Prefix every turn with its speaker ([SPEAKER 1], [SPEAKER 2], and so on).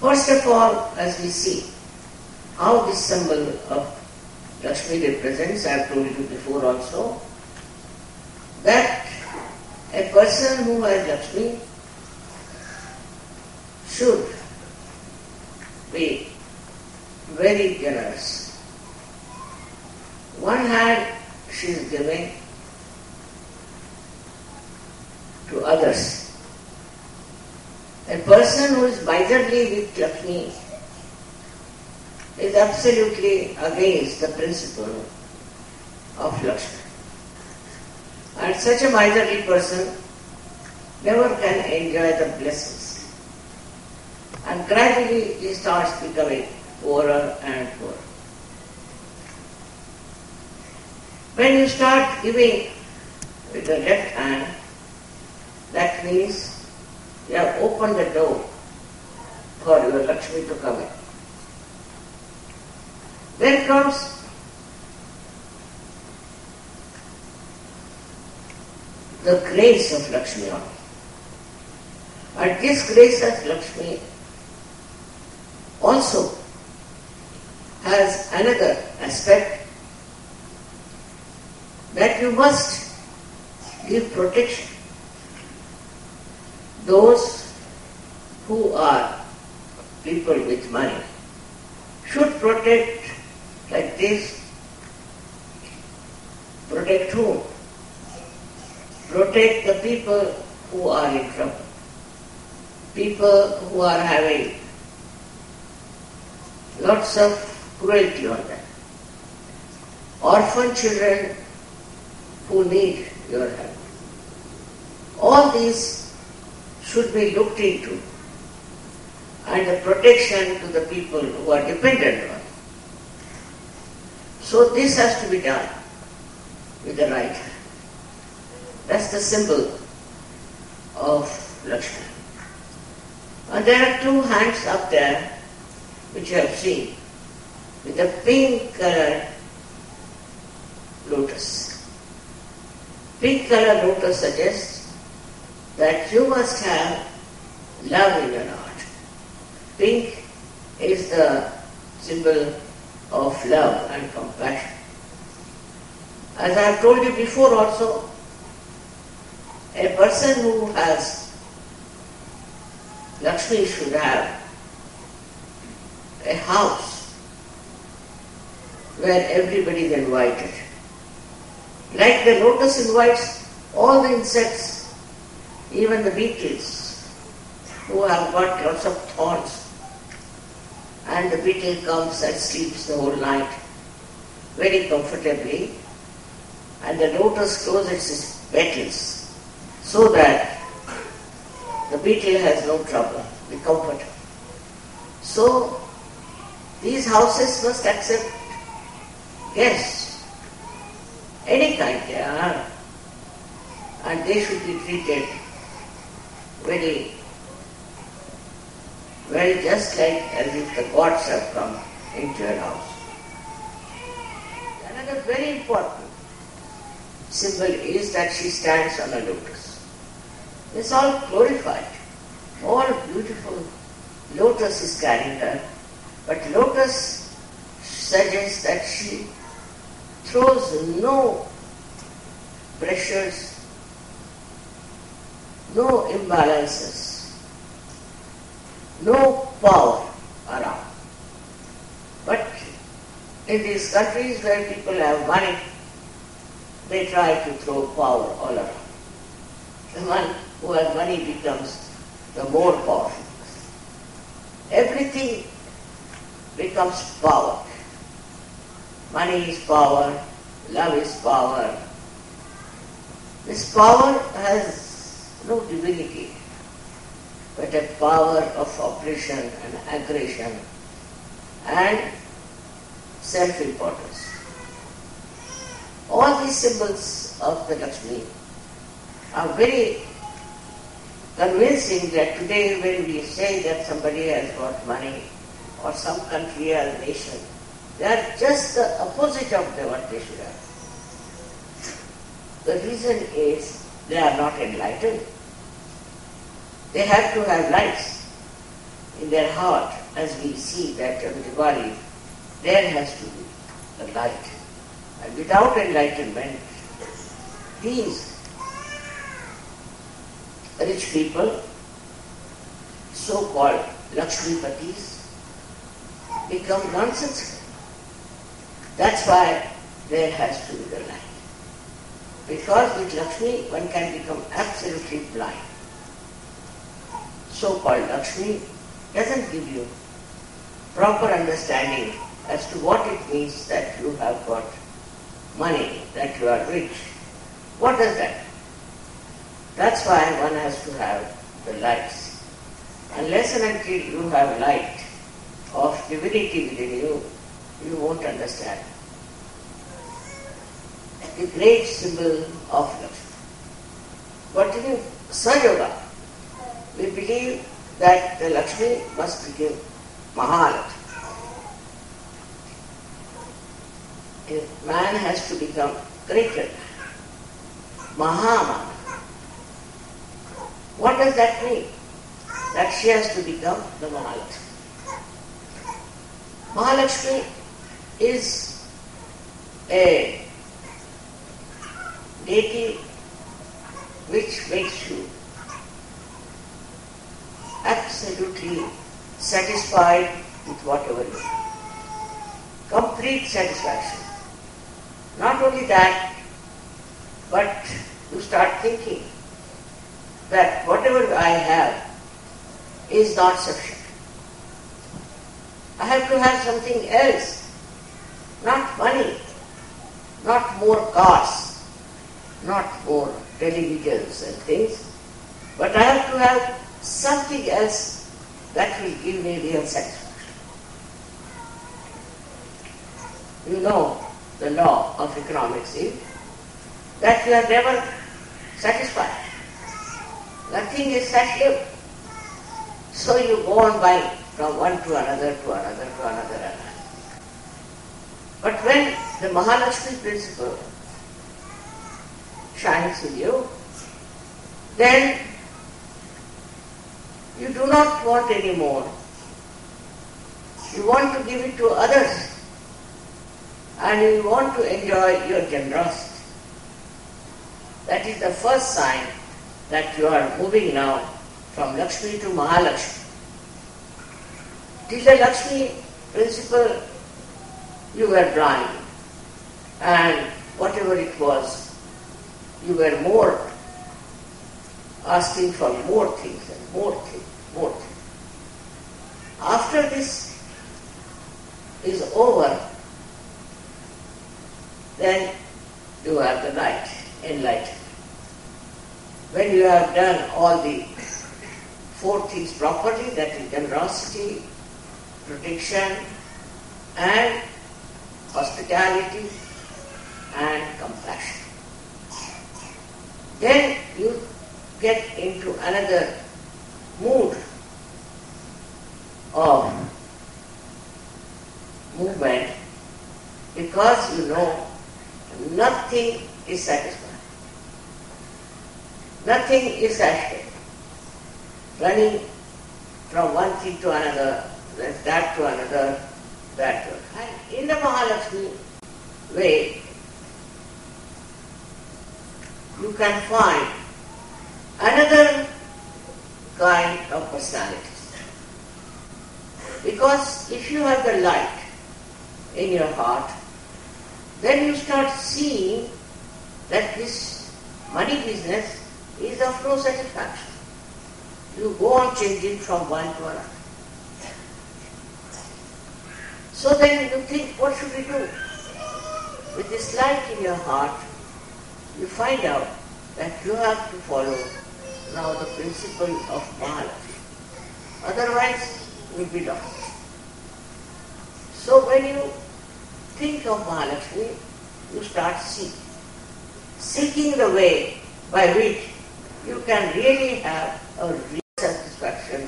[SPEAKER 1] First of all, as we see how this symbol of Lakshmi represents, I have told you before also, that a person who has Lakshmi should be very generous. One hand she is giving to others. A person who is miserly with Lakshmi is absolutely against the principle of Lakshmi. And such a miserly person never can enjoy the blessings. And gradually he starts becoming poorer and poorer. When you start giving with the left hand, that means you have opened the door for your Lakshmi to come in. Then comes the grace of Lakshmi on. And this grace of Lakshmi also has another aspect, that you must give protection. Those who are people with money should protect like this. Protect whom? Protect the people who are in trouble. People who are having lots of cruelty on them. Orphan children who need your help. All these should be looked into, and the protection to the people who are dependent on. So this has to be done with the right hand. That's the symbol of Lakshmi. And there are two hands up there, which you have seen, with a pink colored lotus. Pink colored lotus suggests that you must have love in your heart. Pink is the symbol of love and compassion. As I have told you before also, a person who has Lakshmi should have a house where everybody is invited. Like the lotus invites all the insects, even the beetles who have got lots of thorns, and the beetle comes and sleeps the whole night very comfortably, and the lotus closes its petals so that the beetle has no trouble, be comfortable. So these houses must accept guests, any kind they are, and they should be treated very well, just like as if the gods have come into your house. Another very important symbol is that she stands on a lotus. It's all glorified, all beautiful. Lotus is carrying her, but lotus suggests that she throws no pressures, no imbalances, no power around. But in these countries where people have money, they try to throw power all around. The one who has money becomes the more powerful. Everything becomes power. Money is power, love is power. This power has no divinity, but a power of oppression and aggression and self-importance. All these symbols of the Lakshmi are very convincing that today when we say that somebody has got money or some country or nation, they are just the opposite of what they should have. The reason is they are not enlightened. They have to have lights. in their heart, as we see that on Diwali, there has to be a light. And without enlightenment, these rich people, so-called Lakshmipatis, become nonsensical. That's why there has to be the light. Because with Lakshmi, one can become absolutely blind. So-called Lakshmi doesn't give you proper understanding as to what it means that you have got money, that you are rich. What does that mean? That's why one has to have the lights. Unless and until you have light of divinity within you, you won't understand the great symbol of Lakshmi. But in Sayoga, we believe that the Lakshmi must become Mahalakshmi. A man has to become greater, Mahamana. What does that mean? That she has to become the Mahalakshmi. Mahalakshmi is a deity which makes you absolutely satisfied with whatever you do. Complete satisfaction. Not only that, but you start thinking that whatever I have is not sufficient. I have to have something else, not money, not more cars, not more televisions and things, but I have to have something else that will give me real satisfaction. You know the law of economics is that you are never satisfied. Nothing is satisfied. So you go on buying from one to another, to another, to another, another. But when the Mahalakshmi principle shines in you, then you do not want any more. You want to give it to others, and you want to enjoy your generosity. That is the first sign that you are moving now from Lakshmi to Mahalakshmi. Till the Lakshmi principle, you were blind, and whatever it was, you were more asking for more things and more things, more things. After this is over, then you have the light, enlightenment. When you have done all the four things properly, that is generosity, protection, and hospitality, and compassion, then you get into another mood of movement, because you know nothing is satisfying. Nothing is satisfying. Running from one thing to another, that to another, that to another. And in the Mahalakshmi way, you can find another kind of personalities. Because if you have the light in your heart, then you start seeing that this money business is of no satisfaction. You go on changing from one to another. So then you think, what should we do? With this light in your heart, you find out that you have to follow now the principle of Mahalakshmi. Otherwise, you will be lost. So when you think of Mahalakshmi, you start seeking the way by which you can really have a real satisfaction